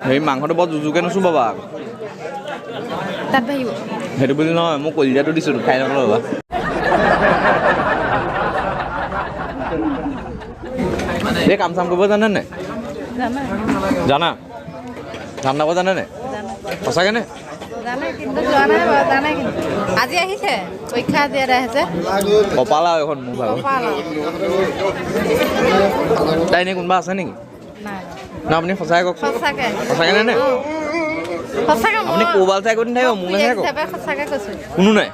সেই মাংসটো বৰ জুজুকে নুচু বাবা তাত ভাবিব সেইটো বুলি নহয় মই কলিজাটো দিছোঁ খাই নকল বাবা এই কাম চাম কৰিব জানে নাই জানা ধান দাব জানে নাই সঁচাকৈ নে আজি আহিছে পৰীক্ষা দিয়া আহিছে কপাল আৰু এখন মোৰ ভাগৰ তাই এনেই কোনোবা আছে নেকি না আপুনি সঁচাই কওক সঁচাকৈ নে আপুনি ক'ৰবাল চাই কৰি নাথাকিব মোলৈ চাই কওক কোনো নাই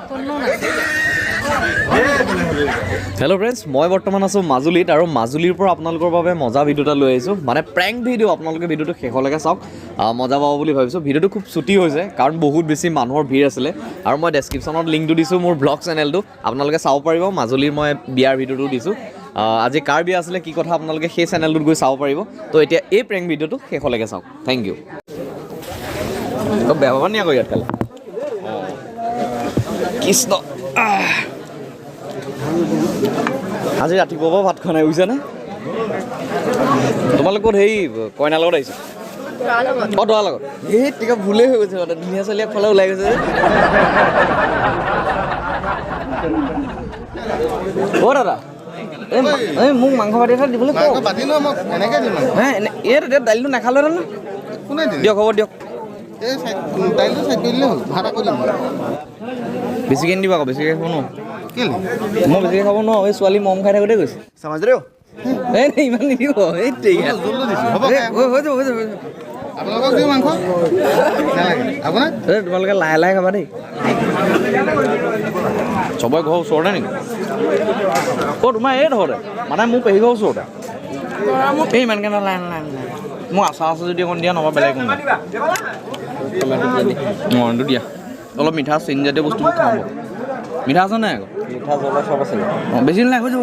হেল্ল' ফ্ৰেণ্ডছ মই বৰ্তমান আছোঁ মাজুলীত আৰু মাজুলীৰ পৰা আপোনালোকৰ বাবে মজা ভিডিঅ' এটা লৈ আহিছোঁ মানে প্ৰেংক ভিডিঅ' আপোনালোকে ভিডিঅ'টো শেষলৈকে চাওক মজা পাব বুলি ভাবিছোঁ ভিডিঅ'টো খুব চুটি হৈছে কাৰণ বহুত বেছি মানুহৰ ভিৰ আছিলে আৰু মই ডেছক্ৰিপশ্যনত লিংকটো দিছোঁ মোৰ ব্লগ চেনেলটো আপোনালোকে চাব পাৰিব মাজুলীৰ মই বিয়াৰ ভিডিঅ'টো দিছোঁ আজি কাৰ বিয়া আছিলে কি কথা আপোনালোকে সেই চেনেলটোত গৈ চাব পাৰিব তো এতিয়া এই প্ৰেংক ভিডিঅ'টো শেষলৈকে চাওক থেংক ইউ বেয়া পাবা নি আকৌ ইয়াত কালি কৃষ্ণ আজি ৰাতিপুৱাৰ পৰা ভাত খোৱা নাই বুজিছানে তোমালোক ক'ত হেৰি কইনাৰ লগত আহিছে অঁ দৰাৰ লগত এই তেতিয়া ভুলেই হৈ গৈছে মানে ধুনীয়া ছোৱালী ফালে ওলাই গৈছে অ' দাদা এই মোক মাংস ভাত এটা দিবলৈ কওঁ এই তেতিয়া দাইলটো নাখালে জানো দিয়ক হ'ব দিয়ক বেছিকৈ নিদিবা আকৌ বেছিকৈ খাব নোৱাৰো মই বেছিকৈ খাব নোৱাৰো এই ছোৱালী মম খাই থাকোঁতে গৈছে এই ইমান নিদিব এই তোমালোকে লাহে লাহে খাবা দেই চবৰে ঘৰৰ ওচৰতে নেকি অ' তোমাৰ এই ধৰতে মানে মোৰ পেহী ঘৰৰ ওচৰতে এই ইমানকৈ নালাগে মোক আচাৰ আছে যদি অকণ দিয়া নহ'বা বেলেগ অকণ দিয়া অলপ মিঠা চেনি জাতীয় বস্তুবোৰ খাব মিঠা আছে নাই আকৌ মিঠা জ্বলা চব আছে অঁ বেছি নালাগে হৈ যাব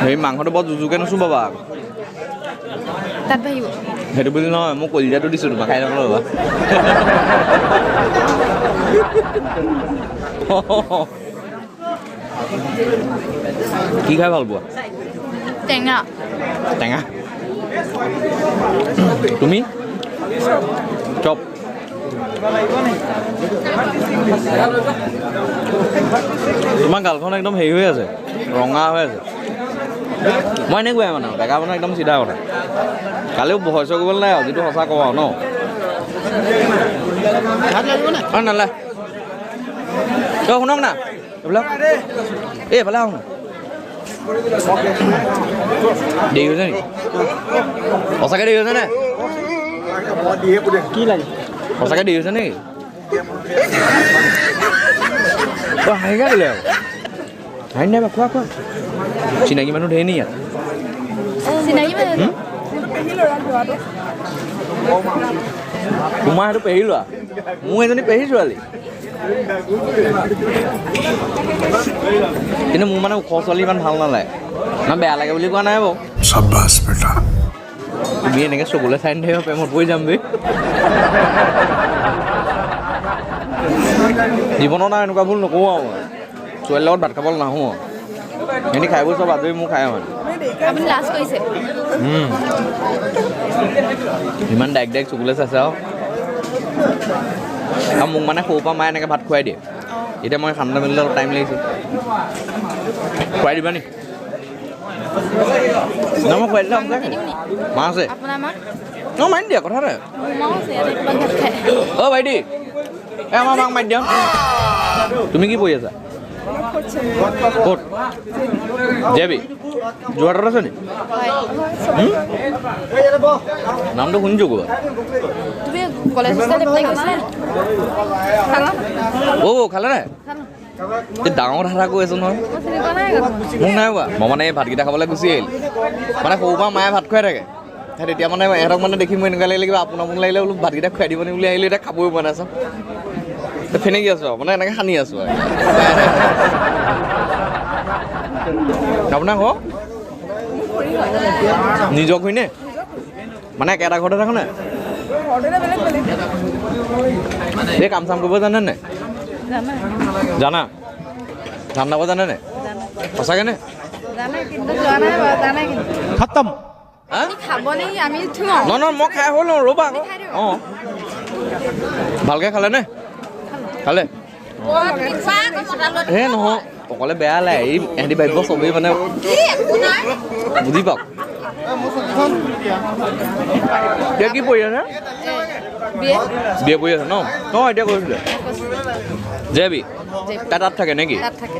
সেই মাংসটো বৰ জুজুকে নুচু বাবা তাত ভাবিব সেইটো বুলি নহয় মই কলিজাটো দিছোঁ তোমাক খাই নকল বাবা কি খাই ভাল পোৱা টেঙা টেঙা তুমি চপ তোমাৰ গালখন একদম হেৰি হৈ আছে ৰঙা হৈ আছে মই এনেকুৱাই মানে ডেকা মানে একদম চিধা কথা কালিও ভয় চয় কৰিবলৈ নাই আৰু যিটো সঁচা কওঁ আৰু ন নালাগে তই শুনক না এইবিলাক এইফালে আহোঁ দেৰি হৈছে নেকি সঁচাকৈ দেৰি হৈছে নে কি লাগে সঁচাকৈ দেৰি হৈছে নেকি তই হাঁহিকা দিলে আৰু হাঁহি নাই বা খোৱা খোৱা চিনাকি মানুহ ধেৰ নি ইয়াত তোমাৰ সেইটো পেহী লোৱা মোৰ এজনী পেহী ছোৱালী কিন্তু মোৰ মানে ওখ ছোৱালী ইমান ভাল নালাগে ইমান বেয়া লাগে বুলি কোৱা নাই বাৰু তুমি এনেকৈ চকুলৈ চাই নাথাকিব প্ৰেমত পৰি যাম বে জীৱনত আৰু এনেকুৱা ভুল নকৰোঁ আৰু মই ছোৱালীৰ লগত ভাত খাবলৈ নাহোঁ আৰু সিহঁতি খাই বৈ চব আজৰি মোৰ খাই মানে ইমান ডাইৰেক্ট চকুলৈ চাইছে আৰু মোক মানে সৰুৰ পৰা মায়ে এনেকৈ ভাত খুৱাই দিয়ে এতিয়া মই ঠাণ্ডা মেলিলে অলপ টাইম লাগিছে খুৱাই দিবা নি নহয় মই খুৱাই দিলে সঁচাকৈ মা আছে অঁ মাৰি দিয়া কথা নাই অ' ভাইটি এই আমাৰ মাক মাৰি দিয়া তুমি কি পঢ়ি আছা ক'ত জেবি যোৰহাটত আছে নি নামটো শুনিছোঁ ক'ৰবাত অ' খালে নাই এই ডাঙৰ ধাৰা কৈ আছোঁ নহয় মোক নাই কোৱা মই মানে এই ভাতকেইটা খাবলৈ গুচি আহিলোঁ মানে সৰুৰ পৰা মায়ে ভাত খুৱাই থাকে তেতিয়া মানে ইহঁতক মানে দেখি মোৰ এনেকুৱা লাগিলে কিবা আপোন লাগিলে বোলো ভাতকেইটা খুৱাই দিব নি বুলি আহিলোঁ এতিয়া খাবই পোৱা নাই চব ফেনেকি আছোঁ আৰু মানে এনেকৈ সানি আছোঁ আৰু আপোনাৰ ঘৰ নিজৰ ঘৰ নে মানে একেটা ঘৰতে থাকো নাই এই কাম চাম কৰিব জানে নাই জানা ধান দাব জানে নাই সঁচাকৈ নে জানে কিন্তু যোৱা নাই বাৰু জানে কিন্তু खत्म হা আমি খাব নেকি আমি উঠিম নহয় মই খাই হ'ল ৰ'বা আকৌ অঁ ভালকৈ খালেনে খালে হে নহয় অকলে বেয়া লাগে এই এহেঁতি ভাবিব চবেই মানে বুজি পাওক এতিয়া কি পঢ়ি আছে বিয়ে পঢ়ি আছে ন অঁ এতিয়া কৰিছিলে জেবি তাত থাকে নেকি তাত থাকে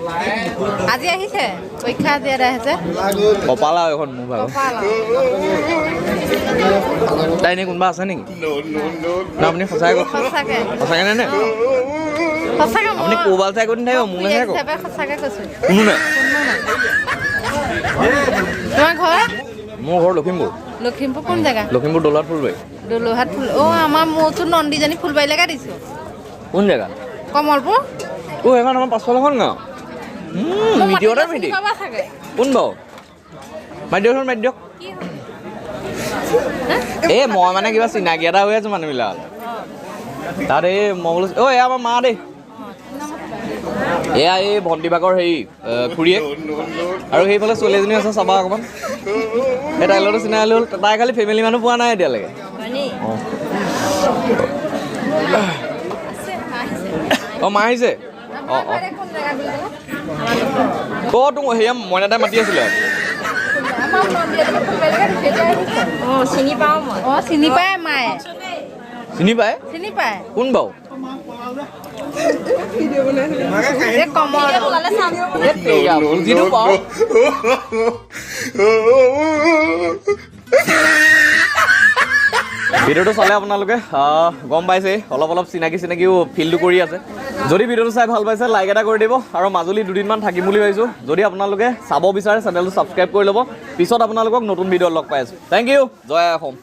আজি আহিছে পৰীক্ষা দিয়া আহিছে কপাল আৰু এখন মোৰ ভাগৰ কপাল তাই এনেই কোনোবা আছে নেকি না আপুনি সঁচাই কওক সঁচাকে সঁচাকৈ নে সঁচাকে আপুনি ক'ৰবাল চাই কৈ নাথাকিব মোলৈ চাই কওক সঁচাকে কৈছো কোনো নাই তোমাৰ ঘৰ মোৰ ঘৰ লখিমপুৰ লখিমপুৰ কোন জেগা লখিমপুৰ দৌলত ফুলবাৰী দলোহাট ফুল আমাৰ মৌচোন নন্দীজনী ফুলবাৰীলৈকে দিছোঁ কোন জেগা কমলপুৰ এইখন আমাৰ পাছফালখন গাঁও মিডিয়তে মিডি পাবা চাগে কোন বাৰু মাতি দিয়কচোন মাতি দিয়ক কি হ'ল এই মই মানে কিবা চিনাকি এটা হৈ আছোঁ মানুহবিলাক তাত এই মই বোলো অ' এয়া আমাৰ মা দেই এয়া এই ভণ্টিভাগৰ হেৰি খুৰীয়েক আৰু সেইফালে ছোৱালী এজনী আছে চাবা অকণমান এই তাইৰ লগতো চিনাকি হ'ল তাই খালি ফেমিলি মানুহ পোৱা নাই এতিয়ালৈকে অঁ অঁ মা আহিছে অঁ অঁ অঁ তোক সেয়া মইনাদাই মাতি আছিলে চিনি পাওঁ মই চিনি পায় মায়ে চিনি পায় চিনি পায় কোন বাৰু এই কমল বুজিটো পাওঁ ভিডিঅ'টো চালে আপোনালোকে গম পাইছে অলপ অলপ চিনাকিও ফিলটো কৰি আছে যদি ভিডিঅ'টো চাই ভাল পাইছে লাইক এটা কৰি দিব আৰু মাজুলী দুদিনমান থাকিম বুলি ভাবিছোঁ যদি আপোনালোকে চাব বিচাৰে চেনেলটো ছাবস্ক্ৰাইব কৰি ল'ব পিছত আপোনালোকক নতুন ভিডিঅ'ত লগ পাই আছোঁ থেংক ইউ জয় অসম